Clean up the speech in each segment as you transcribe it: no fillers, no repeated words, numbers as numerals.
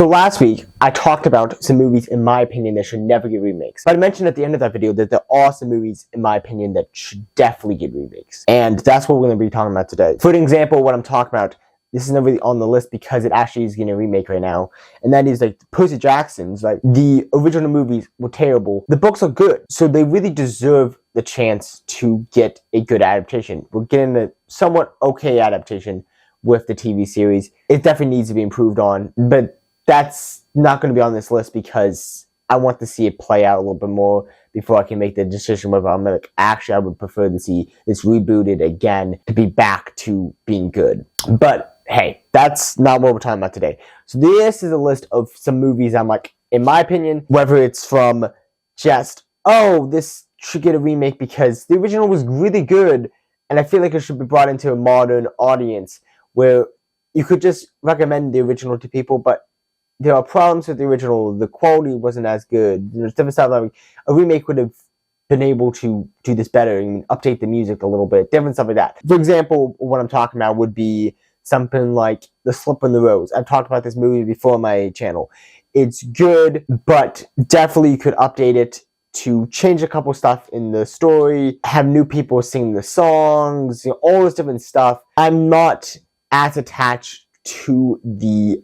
So last week, I talked about some movies, in my opinion, that should never get remakes. But I mentioned at the end of that video that there are some movies, in my opinion, that should definitely get remakes. And that's what we're going to be talking about today. For example, what I'm talking about, this is not really on the list because it actually is getting a remake right now. And that is like Percy Jackson's, like the original movies were terrible. The books are good. So they really deserve the chance to get a good adaptation. We're getting a somewhat okay adaptation with the TV series. It definitely needs to be improved on, but that's not going to be on this list because I want to see it play out a little bit more before I can make the decision whether I'm like, actually I would prefer to see this rebooted again to be back to being good. But hey, that's not what we're talking about today. So this is a list of some movies I'm like, in my opinion, whether it's from just, oh, this should get a remake because the original was really good and I feel like it should be brought into a modern audience where you could just recommend the original to people, but there are problems with the original. The quality wasn't as good. There's different stuff. Like a remake would have been able to do this better and update the music a little bit. Different stuff like that. For example, what I'm talking about would be something like The Slipper and the Rose. I've talked about this movie before on my channel. It's good, but definitely you could update it to change a couple stuff in the story, have new people sing the songs, you know, all this different stuff. I'm not as attached to the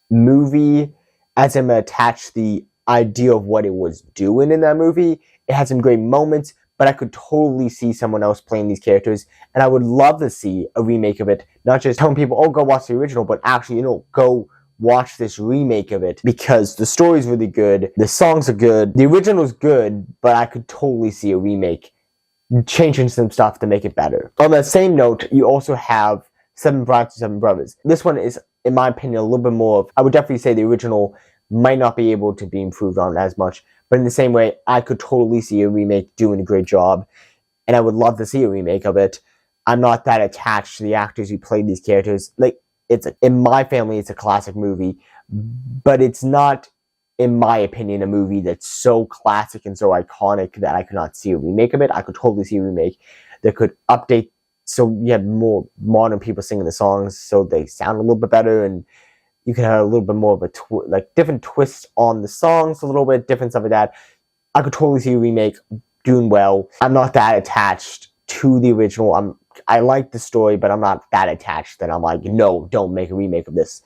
movie as I'm attached to the idea of what it was doing in that movie. It had some great moments, but I could totally see someone else playing these characters, and I would love to see a remake of it, not just telling people, oh, go watch the original, but actually, go watch this remake of it because the story's really good, the songs are good, the original's good, but I could totally see a remake changing some stuff to make it better. On that same note, you also have Seven Brides and Seven Brothers. This one is, in my opinion, a little bit more of, I would definitely say the original might not be able to be improved on as much, but in the same way, I could totally see a remake doing a great job, and I would love to see a remake of it. I'm not that attached to the actors who played these characters. Like, in my family, it's a classic movie, but it's not, in my opinion, a movie that's so classic and so iconic that I could not see a remake of it. I could totally see a remake that could update so you have more modern people singing the songs so they sound a little bit better, and you can have a little bit more of a different twist on the songs, a little bit different stuff like that. I could totally see a remake doing well. I'm not that attached to the original. I like the story, but I'm not that attached that I'm like, no, don't make a remake of this.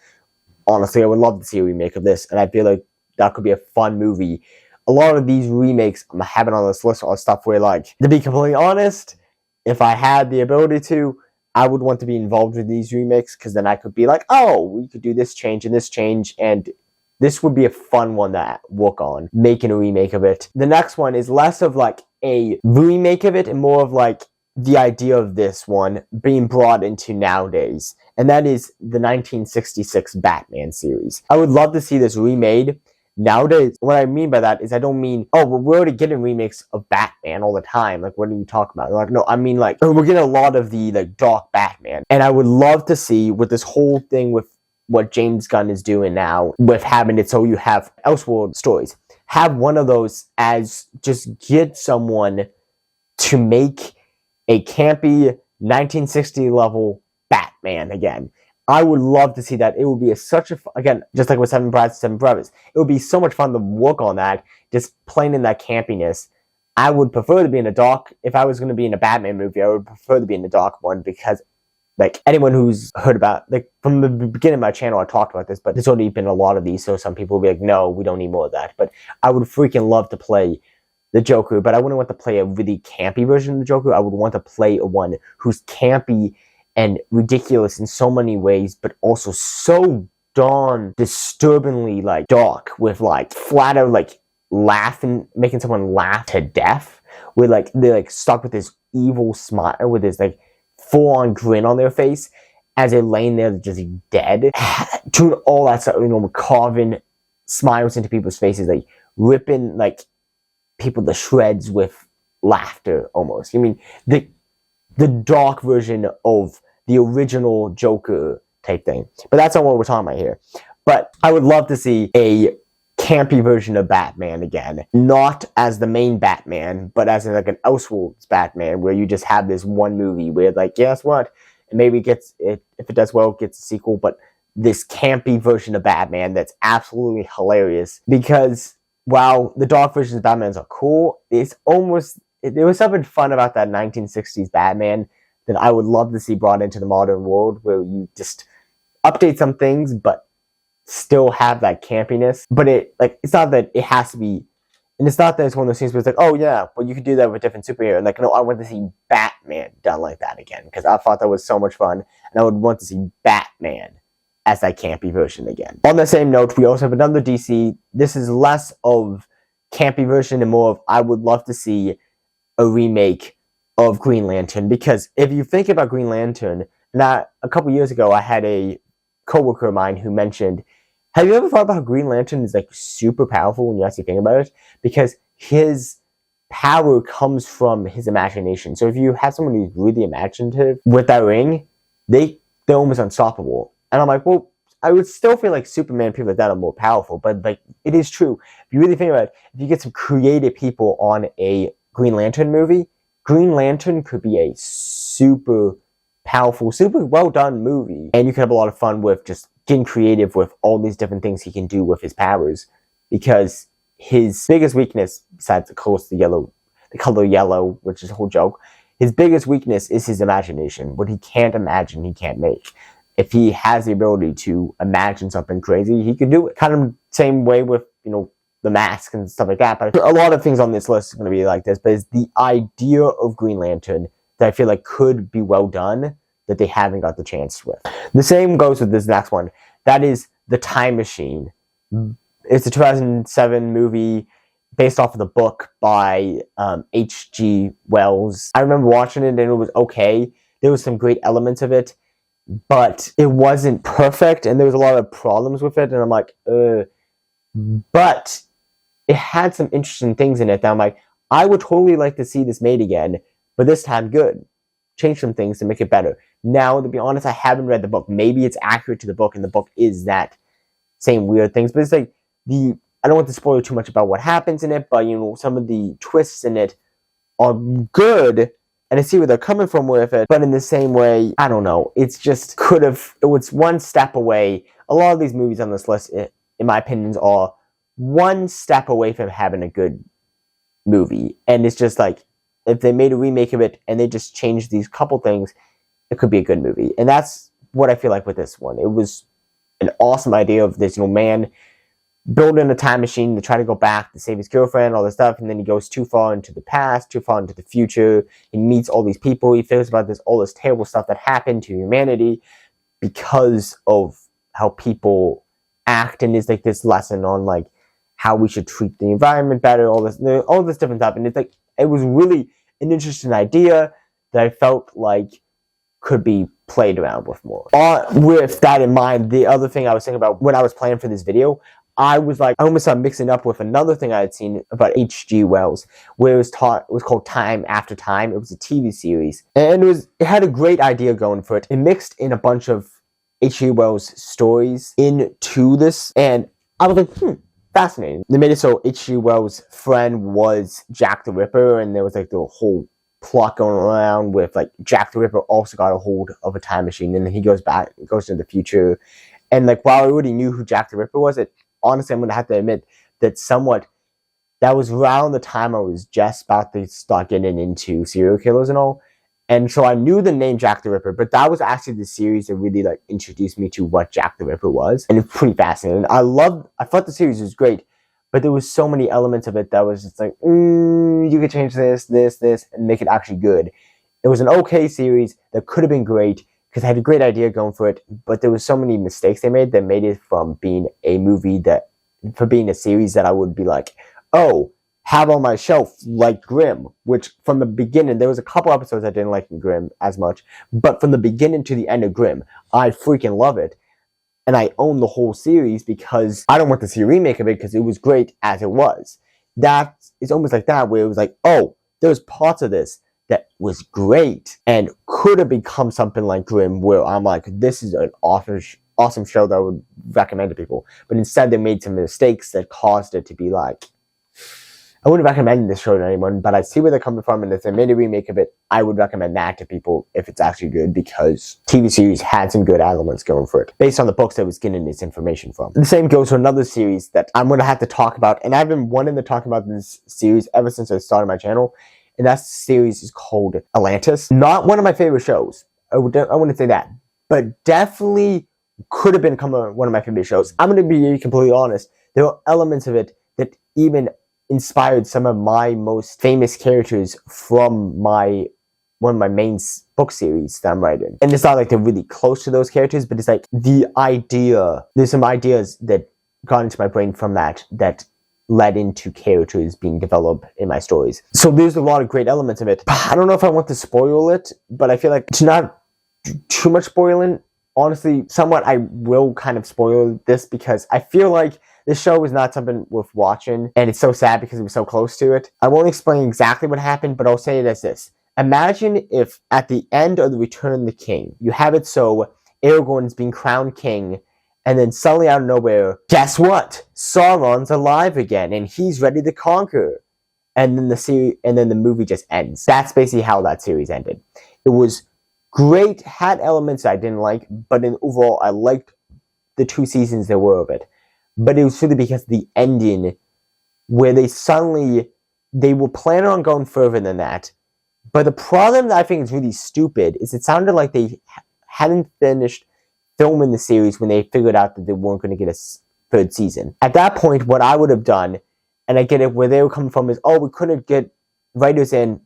Honestly, I would love to see a remake of this, and I feel like that could be a fun movie. A lot of these remakes I'm having on this list are stuff where, like, to be completely honest, if I had the ability to, I would want to be involved with these remakes because then I could be like, oh, we could do this change and this change, and this would be a fun one to work on, making a remake of it. The next one is less of like a remake of it and more of like the idea of this one being brought into nowadays, and that is the 1966 Batman series. I would love to see this remade. Nowadays, what I mean by that is I don't mean, oh, well, we're already getting remakes of Batman all the time. Like, what are you talking about? Like, no, I mean, like, we're getting a lot of the, like, dark Batman. And I would love to see, with this whole thing with what James Gunn is doing now, with having it so you have Elseworld stories, have one of those as just get someone to make a campy 1960 level Batman again. I would love to see that. It would be again, just like with Seven Brides and Seven Brothers, it would be so much fun to work on that, just playing in that campiness. I would prefer to be in a dark, if I was going to be in a Batman movie, I would prefer to be in the dark one because, like, anyone who's heard about, like, from the beginning of my channel, I talked about this, but there's already been a lot of these, so some people will be like, no, we don't need more of that. But I would freaking love to play the Joker, but I wouldn't want to play a really campy version of the Joker. I would want to play one who's campy and ridiculous in so many ways, but also so darn disturbingly, like, dark, with, like, flat out, like, laughing, making someone laugh to death, where, like, they're, like, stuck with this evil smile, with this, like, full-on grin on their face, as they're laying there just dead, doing all that stuff, carving smiles into people's faces, like, ripping, like, people to shreds with laughter, almost. I mean, the dark version of the original Joker type thing. But that's not what we're talking about here. But I would love to see a campy version of Batman again. Not as the main Batman, but as like an Elseworlds Batman, where you just have this one movie where, like, guess what? And maybe if it does well, it gets a sequel, but this campy version of Batman that's absolutely hilarious. Because while the dark versions of Batman are cool, there was something fun about that 1960s Batman that I would love to see brought into the modern world, where you just update some things but still have that campiness. But it's not that it has to be, and it's not that it's one of those things where it's like, oh yeah, well you could do that with different superheroes. Like, no, I want to see Batman done like that again, because I thought that was so much fun, and I would want to see Batman as that campy version again. On the same note, we also have another DC. This is less of campy version and more of, I would love to see a remake of Green Lantern. Because if you think about Green Lantern, now a couple years ago I had a coworker of mine who mentioned, have you ever thought about how Green Lantern is like super powerful when you actually think about it? Because his power comes from his imagination. So if you have someone who's really imaginative with that ring, they're almost unstoppable. And I'm like, well, I would still feel like Superman, people like that are more powerful, but like, it is true. If you really think about it, if you get some creative people on a Green Lantern movie, Green Lantern could be a super powerful, super well done movie. And you could have a lot of fun with just getting creative with all these different things he can do with his powers. Because his biggest weakness, besides of course the color yellow, which is a whole joke, his biggest weakness is his imagination. What he can't imagine, he can't make. If he has the ability to imagine something crazy, he can do it. Kind of same way with, the mask and stuff like that. But a lot of things on this list are going to be like this. But it's the idea of Green Lantern that I feel like could be well done that they haven't got the chance with. The same goes with this next one. That is The Time Machine. It's a 2007 movie based off of the book by H.G. Wells. I remember watching it and it was okay. There was some great elements of it, but it wasn't perfect, and there was a lot of problems with it, and I'm like, but it had some interesting things in it that I'm like, I would totally like to see this made again, but this time good. Change some things to make it better. Now, to be honest, I haven't read the book. Maybe it's accurate to the book, and the book is that same weird things, but it's like, I don't want to spoil too much about what happens in it, but some of the twists in it are good, and I see where they're coming from with it, but in the same way, I don't know, it's just it was one step away. A lot of these movies on this list, in my opinions, are one step away from having a good movie, and it's just like, if they made a remake of it, and they just changed these couple things, it could be a good movie, and that's what I feel like with this one. It was an awesome idea of this, man building a time machine to try to go back to save his girlfriend, all this stuff, and then he goes too far into the past, too far into the future. He meets all these people. He feels about all this terrible stuff that happened to humanity because of how people act, and it's like this lesson on like how we should treat the environment better, all this different stuff. And it's like, it was really an interesting idea that I felt like could be played around with more. With that in mind, the other thing I was thinking about when I was planning for this video, I almost started mixing up with another thing I had seen about H.G. Wells, where it was called Time After Time. It was a TV series, and it had a great idea going for it. It mixed in a bunch of H.G. Wells stories into this, and I was like, fascinating. They made it so H.G. Wells' friend was Jack the Ripper, and there was like the whole plot going around with like Jack the Ripper also got a hold of a time machine, and then he goes into the future. And like, while I already knew who Jack the Ripper was, honestly, I'm going to have to admit that that was around the time I was just about to start getting into serial killers and all. And so I knew the name Jack the Ripper, but that was actually the series that really like introduced me to what Jack the Ripper was. And it's pretty fascinating. I thought the series was great, but there was so many elements of it that was just like, you could change this, and make it actually good. It was an okay series that could have been great, because I had a great idea going for it, but there was so many mistakes they made that made it from being a movie for being a series that I would be like, oh, have on my shelf like Grimm, which from the beginning, there was a couple episodes I didn't like in Grimm as much, but from the beginning to the end of Grimm, I freaking love it. And I own the whole series because I don't want to see a remake of it because it was great as it was. That is almost like that, where it was like, oh, there's parts of this that was great and could have become something like Grimm, where I'm like, this is an awesome show that I would recommend to people. But instead, they made some mistakes that caused it to be like, I wouldn't recommend this show to anyone, but I see where they're coming from, and if they made a remake of it, I would recommend that to people if it's actually good, because TV series had some good elements going for it, based on the books I was getting this information from. The same goes for another series that I'm going to have to talk about, and I've been wanting to talk about this series ever since I started my channel, and that series is called Atlantis. Not one of my favorite shows, I wouldn't say that, but definitely could have become one of my favorite shows. I'm going to be completely honest, there are elements of it that even inspired some of my most famous characters from one of my main book series that I'm writing. And it's not like they're really close to those characters, but it's like there's some ideas that got into my brain from that led into characters being developed in my stories. So there's a lot of great elements of it. I don't know if I want to spoil it, but I feel like to not do too much spoiling, honestly, somewhat I will kind of spoil this, because I feel like this show is not something worth watching, and it's so sad because it was so close to it. I won't explain exactly what happened, but I'll say it as this. Imagine if at the end of the Return of the King, you have it so Aragorn's being crowned king, and then suddenly out of nowhere, guess what? Sauron's alive again, and he's ready to conquer. And then the movie just ends. That's basically how that series ended. It was great, had elements I didn't like, but overall I liked the 2 seasons there were of it. But it was really because of the ending, where they were planning on going further than that. But the problem that I think is really stupid is it sounded like they hadn't finished filming the series when they figured out that they weren't going to get a 3rd season. At that point, what I would have done, and I get it, where they were coming from is, we couldn't get writers in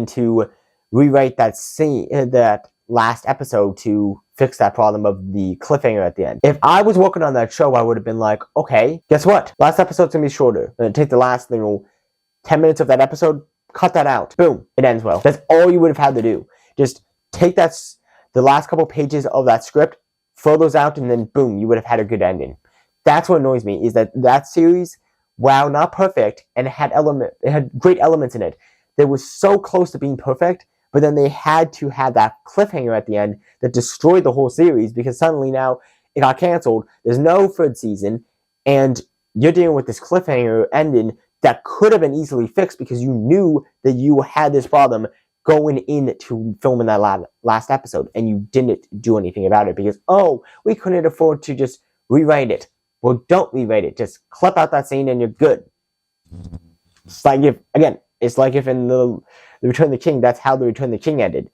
to rewrite that scene, that last episode, to fix that problem of the cliffhanger at the end. If I was working on that show, I would have been like, okay, guess what? Last episode's gonna be shorter. I'm gonna take the last 10 minutes of that episode, cut that out. Boom, it ends well. That's all you would have had to do. Just take the last couple pages of that script, throw those out, and then boom, you would have had a good ending. That's what annoys me, is that series, while not perfect, and it had great elements in it, that was so close to being perfect, but then they had to have that cliffhanger at the end that destroyed the whole series, because suddenly now it got canceled. There's no 3rd season, and you're dealing with this cliffhanger ending that could have been easily fixed, because you knew that you had this problem going into filming that last episode, and you didn't do anything about it because, we couldn't afford to just rewrite it. Well, don't rewrite it. Just clip out that scene and you're good. It's like if in the Return of the King, that's how the Return of the King ended.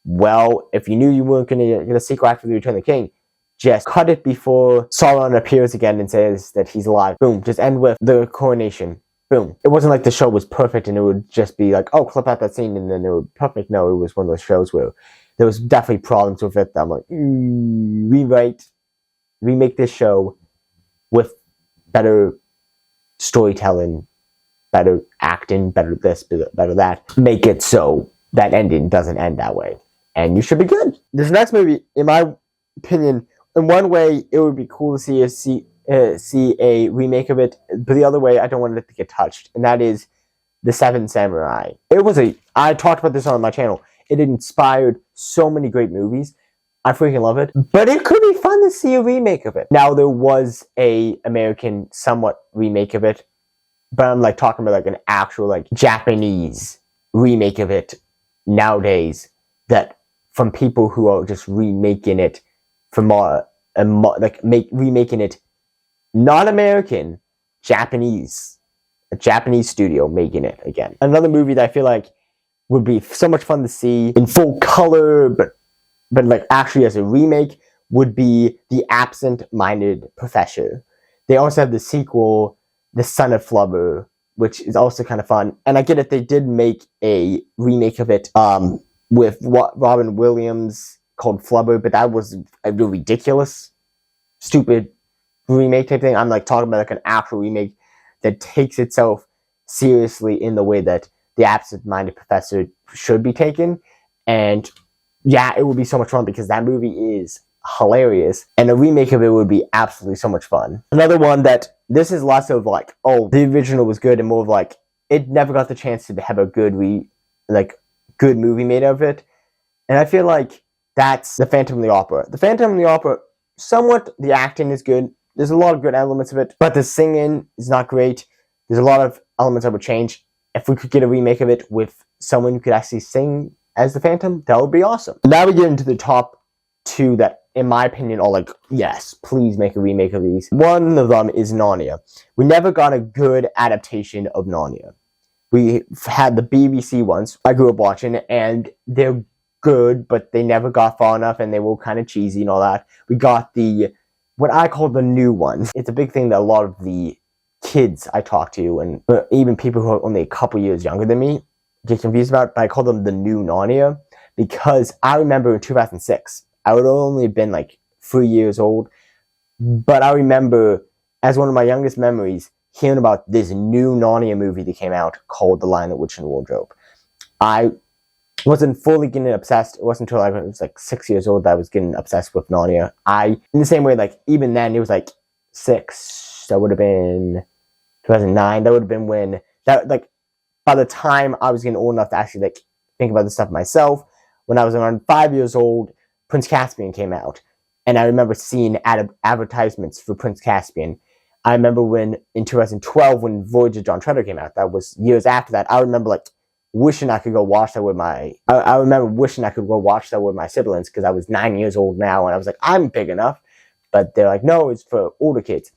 Well, if you knew you weren't going to get a sequel after the Return of the King, just cut it before Sauron appears again and says that he's alive. Boom. Just end with the coronation. Boom. It wasn't like the show was perfect and it would just be like, clip out that scene and then it would be perfect. No, it was one of those shows where there was definitely problems with it. I'm like, remake this show with better storytelling, better acting, better this, better that. Make it so that ending doesn't end that way. And you should be good. This next movie, in my opinion, in one way, it would be cool to see a remake of it, but the other way, I don't want it to get touched, and that is The Seven Samurai. I talked about this on my channel. It inspired so many great movies. I freaking love it. But it could be fun to see a remake of it. Now, there was a American somewhat remake of it, but I'm talking about an actual Japanese remake of it nowadays, that from people who are just remaking it from remaking it not American, Japanese. A Japanese studio making it again. Another movie that I feel like would be so much fun to see in full color, but actually as a remake, would be The Absent-Minded Professor. They also have the sequel, The Son of Flubber, which is also kind of fun. And I get it, they did make a remake of it with Robin Williams called Flubber, but that was a ridiculous, stupid remake type thing. I'm talking about an actual remake that takes itself seriously in the way that The Absent-Minded Professor should be taken. And yeah, it would be so much fun because that movie is hilarious, and a remake of it would be absolutely so much fun. Another one that this is less of the original was good, and more of it never got the chance to have a good good movie made of it. And I feel like that's The Phantom of the Opera. The Phantom of the Opera, somewhat the acting is good. There's a lot of good elements of it, but the singing is not great. There's a lot of elements I would change. If we could get a remake of it with someone who could actually sing as the Phantom, that would be awesome. Now we get into the top 2 that, in my opinion, are like, yes, please make a remake of these. One of them is Narnia. We never got a good adaptation of Narnia. We had the BBC ones I grew up watching, and they're good, but they never got far enough, and they were kind of cheesy and all that. We got what I call the new ones. It's a big thing that a lot of the kids I talk to, and even people who are only a couple years younger than me, get confused about, but I call them the new Narnia, because I remember in 2006, I would only have been like 3 years old, but I remember, as one of my youngest memories, hearing about this new Narnia movie that came out called The Lion, the Witch, and the Wardrobe. I wasn't fully getting obsessed. It wasn't until I was like 6 years old that I was getting obsessed with Narnia. In the same way, like, even then, it was like 6, that would have been 2009, that would have been when, by the time I was getting old enough to actually, like, think about this stuff myself, when I was around 5 years old, Prince Caspian came out. And I remember seeing advertisements for Prince Caspian. I remember in 2012, when Voyage of John Treader came out, that was years after that, I remember, like, wishing I could go watch that with I remember wishing I could go watch that with my siblings, because I was 9 years old now, and I was like, I'm big enough. But they're like, no, it's for older kids.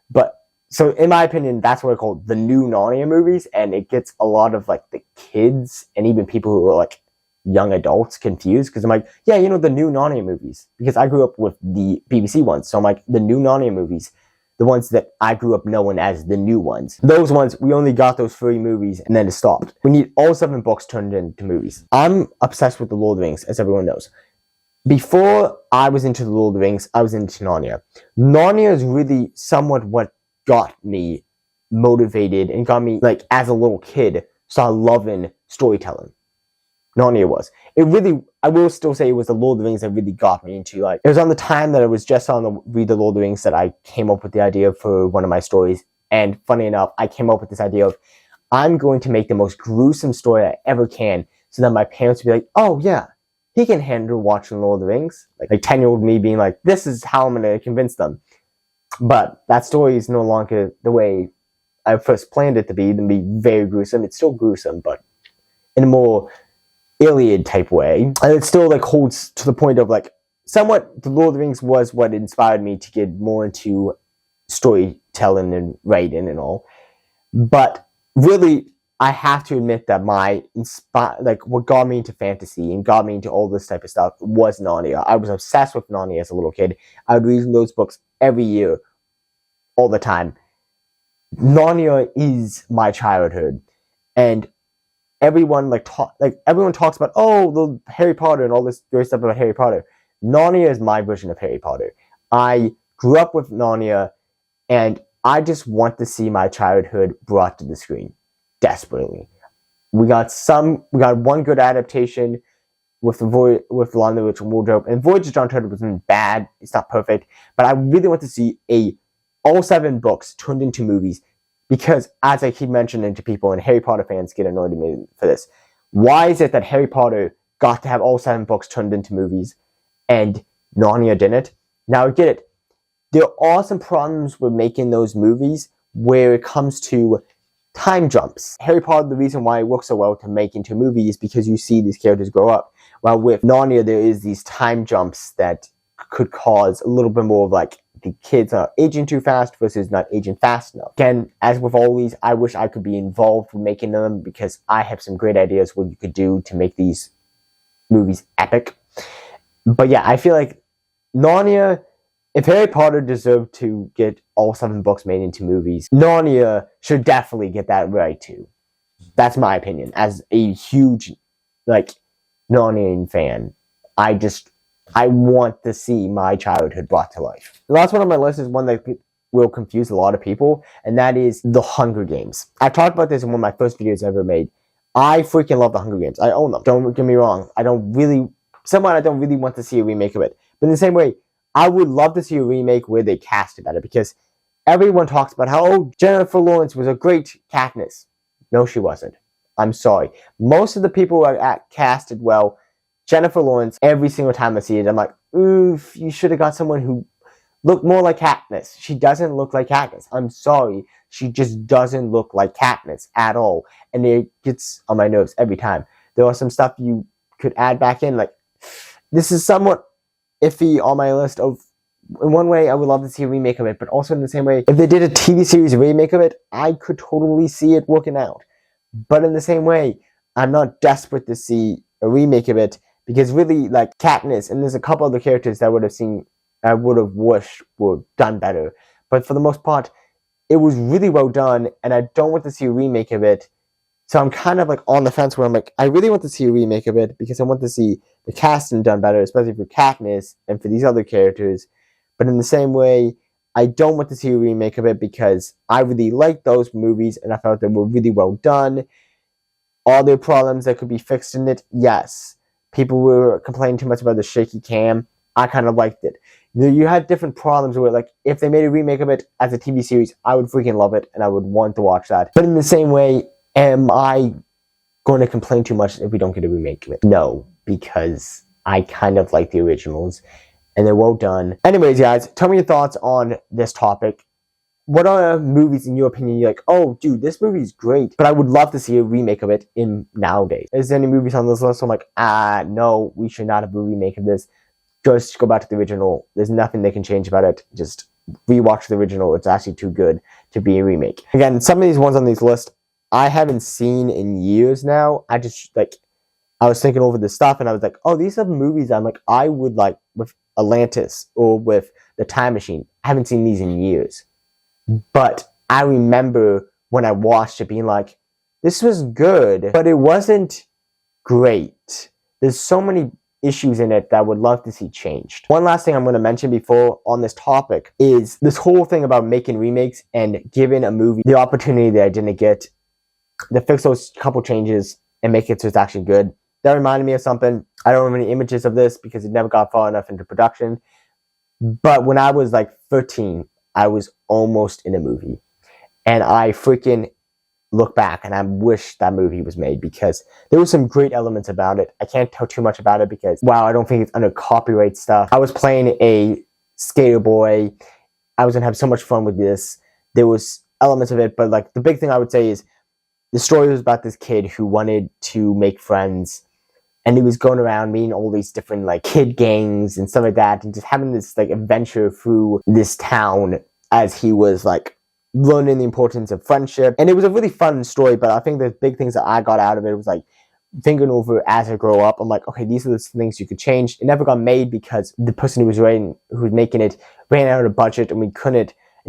But, so in my opinion, that's what I call the new Narnia movies, and it gets a lot of, like, the kids, and even people who are, like, young adults confused, because I'm like, yeah, the new Narnia movies, because I grew up with the BBC ones, so I'm like, the new Narnia movies, the ones that I grew up knowing as the new ones. Those ones, we only got those 3 movies, and then it stopped. We need all 7 books turned into movies. I'm obsessed with The Lord of the Rings, as everyone knows. Before I was into The Lord of the Rings, I was into Narnia. Narnia is really somewhat what got me motivated and got me, like, as a little kid, started loving storytelling. Narnia was. It really, I will still say it was The Lord of the Rings that really got me into, like, it was on the time that I was just on to read The Lord of the Rings that I came up with the idea for one of my stories. And funny enough, I came up with this idea of, I'm going to make the most gruesome story I ever can, so that my parents would be like, oh yeah, he can handle watching Lord of the Rings. Like 10-year-old me being like, this is how I'm going to convince them. But that story is no longer the way I first planned it to be very gruesome. It's still gruesome, but in a more Iliad type way, and it still, like, holds to the point of, like, somewhat The Lord of the Rings was what inspired me to get more into storytelling and writing and all. But really, I have to admit that what got me into fantasy and got me into all this type of stuff was Narnia. I was obsessed with Narnia as a little kid. I would read those books every year, all the time. Narnia is my childhood, and everyone everyone talks about, oh, the Harry Potter and all this great stuff about Harry Potter. Narnia is my version of Harry Potter. I grew up with Narnia, and I just want to see my childhood brought to the screen desperately. We got one good adaptation with The Lion, the Witch, and Wardrobe, and Voyage of John Treader wasn't bad. It's not perfect, but I really want to see all 7 books turned into movies. Because, as I keep mentioning to people, and Harry Potter fans get annoyed at me for this, why is it that Harry Potter got to have all 7 books turned into movies, and Narnia didn't? Now, I get it. There are some problems with making those movies where it comes to time jumps. Harry Potter, the reason why it works so well to make into a movie is because you see these characters grow up. While with Narnia, there is these time jumps that could cause a little bit more of, like, the kids are aging too fast versus not aging fast enough. Again, as with all these, I wish I could be involved with making them, because I have some great ideas what you could do to make these movies epic. But yeah, I feel like Narnia, if Harry Potter deserved to get all 7 books made into movies, Narnia should definitely get that right too. That's my opinion. As a huge, like, Narnian fan, I want to see my childhood brought to life. The last one on my list is one that will confuse a lot of people, and that is The Hunger Games. I talked about this in one of my first videos I ever made. I freaking love The Hunger Games. I own them. Don't get me wrong. I don't really want to see a remake of it. But in the same way, I would love to see a remake where they cast it better, because everyone talks about how, oh, Jennifer Lawrence was a great Katniss. No, she wasn't. I'm sorry. Most of the people who are casted well, Jennifer Lawrence, every single time I see it, I'm like, oof, you should have got someone who look more like Katniss. She doesn't look like Katniss. I'm sorry. She just doesn't look like Katniss at all. And it gets on my nerves every time. There are some stuff you could add back in. Like, this is somewhat iffy on my list of, in one way, I would love to see a remake of it, but also in the same way, if they did a TV series remake of it, I could totally see it working out. But in the same way, I'm not desperate to see a remake of it, because really, like, Katniss, and there's a couple other characters that I would have wished were done better. But for the most part, it was really well done, and I don't want to see a remake of it. So I'm kind of like on the fence where I'm like, I really want to see a remake of it because I want to see the casting done better, especially for Katniss and for these other characters. But in the same way, I don't want to see a remake of it because I really liked those movies and I felt they were really well done. Are there problems that could be fixed in it? Yes. People were complaining too much about the shaky cam. I kind of liked it. You had different problems where, like, if they made a remake of it as a TV series, I would freaking love it and I would want to watch that. But in the same way, am I going to complain too much if we don't get a remake of it? No, because I kind of like the originals and they're well done. Anyways, guys, tell me your thoughts on this topic. What are movies, in your opinion, you're like, oh, dude, this movie is great, but I would love to see a remake of it in nowadays? Is there any movies on this list I'm like, no, we should not have a remake of this. Just go back to the original. There's nothing they can change about it. Just rewatch the original. It's actually too good to be a remake. Again, some of these ones on these lists I haven't seen in years now. I was thinking over this stuff and I was like, oh, these are movies I'm like, I would like, with Atlantis or with The Time Machine. I haven't seen these in years. But I remember when I watched it being like, this was good, but it wasn't great. There's so many issues in it that I would love to see changed. One last thing I'm going to mention before on this topic is this whole thing about making remakes and giving a movie the opportunity that I didn't get to fix those couple changes and make it so it's actually good. That reminded me of something. I don't have any images of this because it never got far enough into production. But when I was like 13, I was almost in a movie. And I freaking look back and I wish that movie was made because there were some great elements about it. I can't tell too much about it because, wow, I don't think it's under copyright stuff. I was playing a skater boy. I was going to have so much fun with this. There was elements of it, but like the big thing I would say is the story was about this kid who wanted to make friends. And he was going around meeting all these different like kid gangs and stuff like that, and just having this like adventure through this town as he was like learning the importance of friendship. And it was a really fun story, but I think the big things that I got out of it was like thinking over as I grow up. I'm like, okay, these are the things you could change. It never got made because the person who was making it ran out of budget, and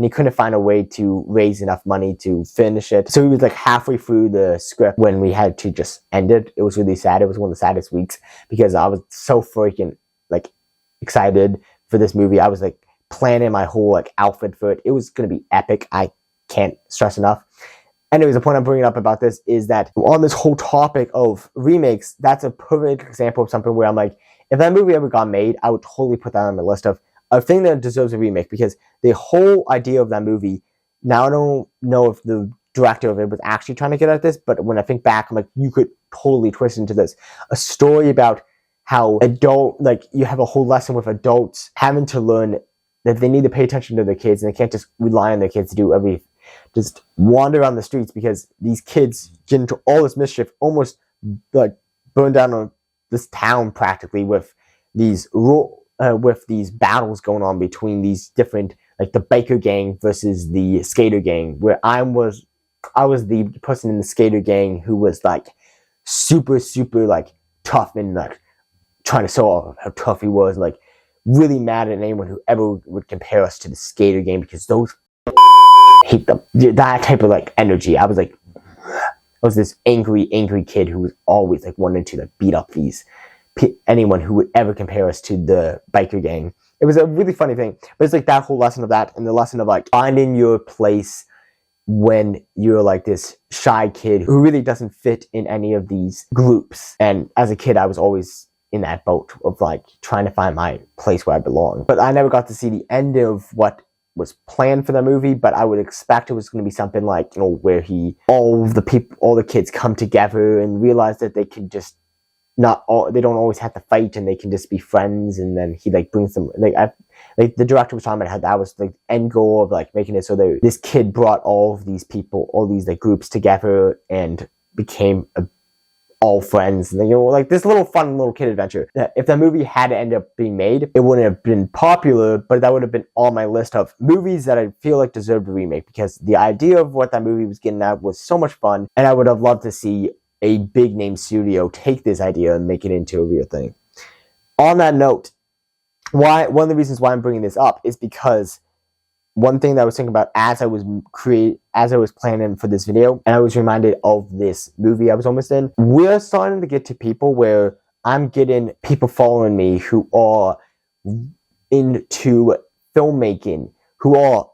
he couldn't find a way to raise enough money to finish it. So he was like halfway through the script when we had to just end it. It was really sad. It was one of the saddest weeks because I was so freaking like excited for this movie. I was like planning my whole like outfit for it. It was going to be epic. I can't stress enough. Anyways, the point I'm bringing up about this is that on this whole topic of remakes, that's a perfect example of something where I'm like, if that movie ever got made, I would totally put that on my list of a thing that deserves a remake, because the whole idea of that movie, now I don't know if the director of it was actually trying to get at this, but when I think back, I'm like, you could totally twist into this. A story about how you have a whole lesson with adults having to learn that they need to pay attention to their kids, and they can't just rely on their kids to do everything. Just wander around the streets because these kids get into all this mischief, almost like burn down this town practically with these battles going on between these different, like the biker gang versus the skater gang, where I was the person in the skater gang who was like super like tough and like trying to show off how tough he was, like really mad at anyone who ever would compare us to the skater gang because those hate them. That type of like energy. I was this angry kid who was always like wanting to like beat up anyone who would ever compare us to the biker gang. It was a really funny thing, but it's like that whole lesson of that, and the lesson of like finding your place when you're like this shy kid who really doesn't fit in any of these groups. And as a kid, I was always in that boat of like trying to find my place where I belong. But I never got to see the end of what was planned for the movie, but I would expect it was going to be something like, where all the kids come together and realize that they can just they don't always have to fight, and they can just be friends, and then he like brings them, like like the director was talking about how that was the end goal of like making it so that this kid brought all of these people, all these like groups together and became all friends, and like this little fun little kid adventure. That if the movie had to end up being made, it wouldn't have been popular, but that would have been on my list of movies that I feel like deserved a remake, because the idea of what that movie was getting at was so much fun, and I would have loved to see a big name studio take this idea and make it into a real thing. On that note, one of the reasons why I'm bringing this up is because one thing that I was thinking about as I was planning for this video, and I was reminded of this movie I was almost in. We're starting to get to people where I'm getting people following me who are into filmmaking, who are,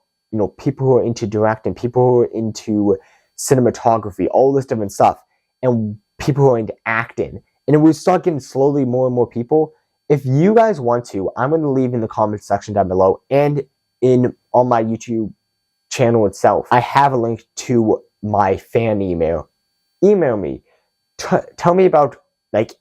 people who are into directing, people who are into cinematography, all this different stuff, and people who are into acting. And we start getting slowly more and more people. If you guys want to, I'm going to leave in the comments section down below and on my YouTube channel itself, I have a link to my fan email. Email me. Tell me about like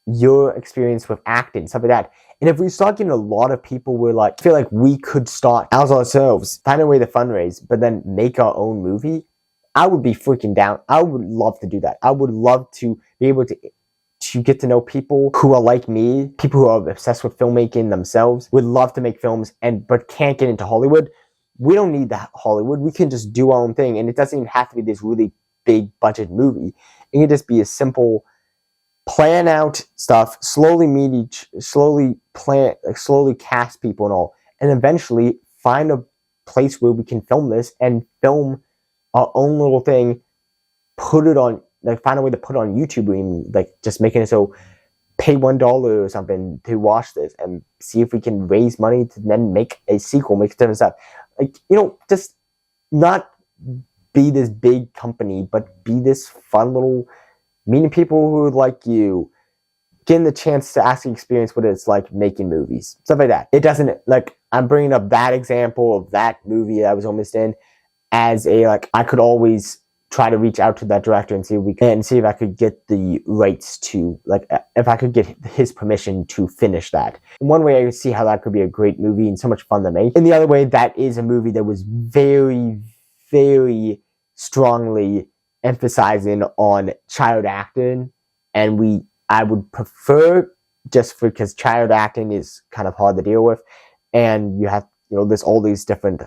your experience with acting, stuff like that. And if we start getting a lot of people, feel like we could start as ourselves, find a way to fundraise, but then make our own movie, I would be freaking down. I would love to do that. I would love to be able to get to know people who are like me, people who are obsessed with filmmaking themselves, would love to make films but can't get into Hollywood. We don't need that Hollywood. We can just do our own thing, and it doesn't even have to be this really big budget movie. It can just be a simple plan out stuff, slowly cast people and all, and eventually find a place where we can film this and film our own little thing, put it on, find a way to put it on YouTube, just making it so pay $1 or something to watch this and see if we can raise money to then make a sequel, make different stuff. Just not be this big company, but be this fun little, meeting people who like you, getting the chance to actually experience what it's like making movies, stuff like that. It doesn't, I'm bringing up that example of that movie that I was almost in as I could always try to reach out to that director and see if I could get the rights to, if I could get his permission to finish that. In one way, I could see how that could be a great movie and so much fun to make. In the other way, that is a movie that was very, very strongly emphasizing on child acting, and I would prefer, just because child acting is kind of hard to deal with, and you have, there's all these different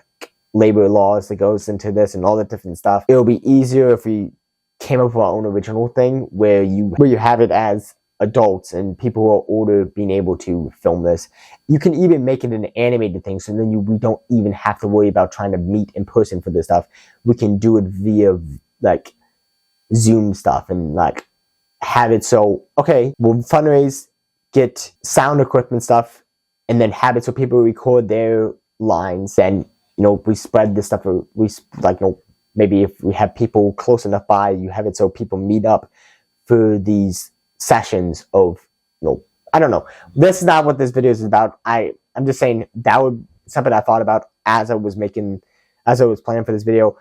labor laws that goes into this and all that different stuff. It'll be easier if we came up with our own original thing where you have it as adults and people who are older being able to film this. You can even make it an animated thing, so then we don't even have to worry about trying to meet in person for this stuff. We can do it via Zoom stuff and have it so, okay, we'll fundraise, get sound equipment stuff, and then have it so people record their lines, and we spread this stuff, maybe if we have people close enough by, you have it so people meet up for these sessions of, I don't know. This is not what this video is about. I'm just saying that would something I thought about as I was planning for this video.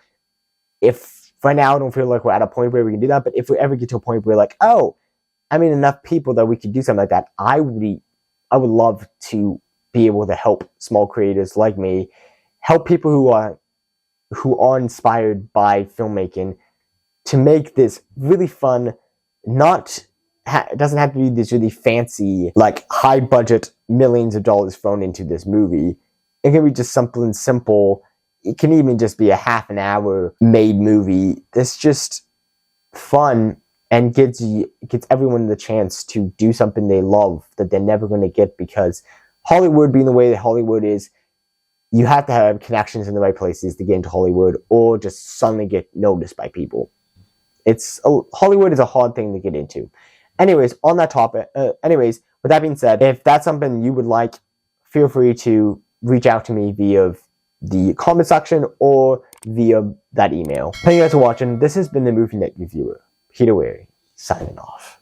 If right now I don't feel like we're at a point where we can do that, but if we ever get to a point where enough people that we could do something like that, I would love to be able to help small creators like me, help people who are inspired by filmmaking to make this really fun. It doesn't have to be this really fancy, high budget, millions of dollars thrown into this movie. It can be just something simple. It can even just be a half an hour made movie that's just fun and gives everyone the chance to do something they love that they're never going to get, because Hollywood being the way that Hollywood is, you have to have connections in the right places to get into Hollywood, or just suddenly get noticed by people. Hollywood is a hard thing to get into. Anyways, on that topic, with that being said, if that's something you would like, feel free to reach out to me via the comment section or via that email. Thank you guys for watching. This has been the Movie Net Reviewer, Peter Wary, signing off.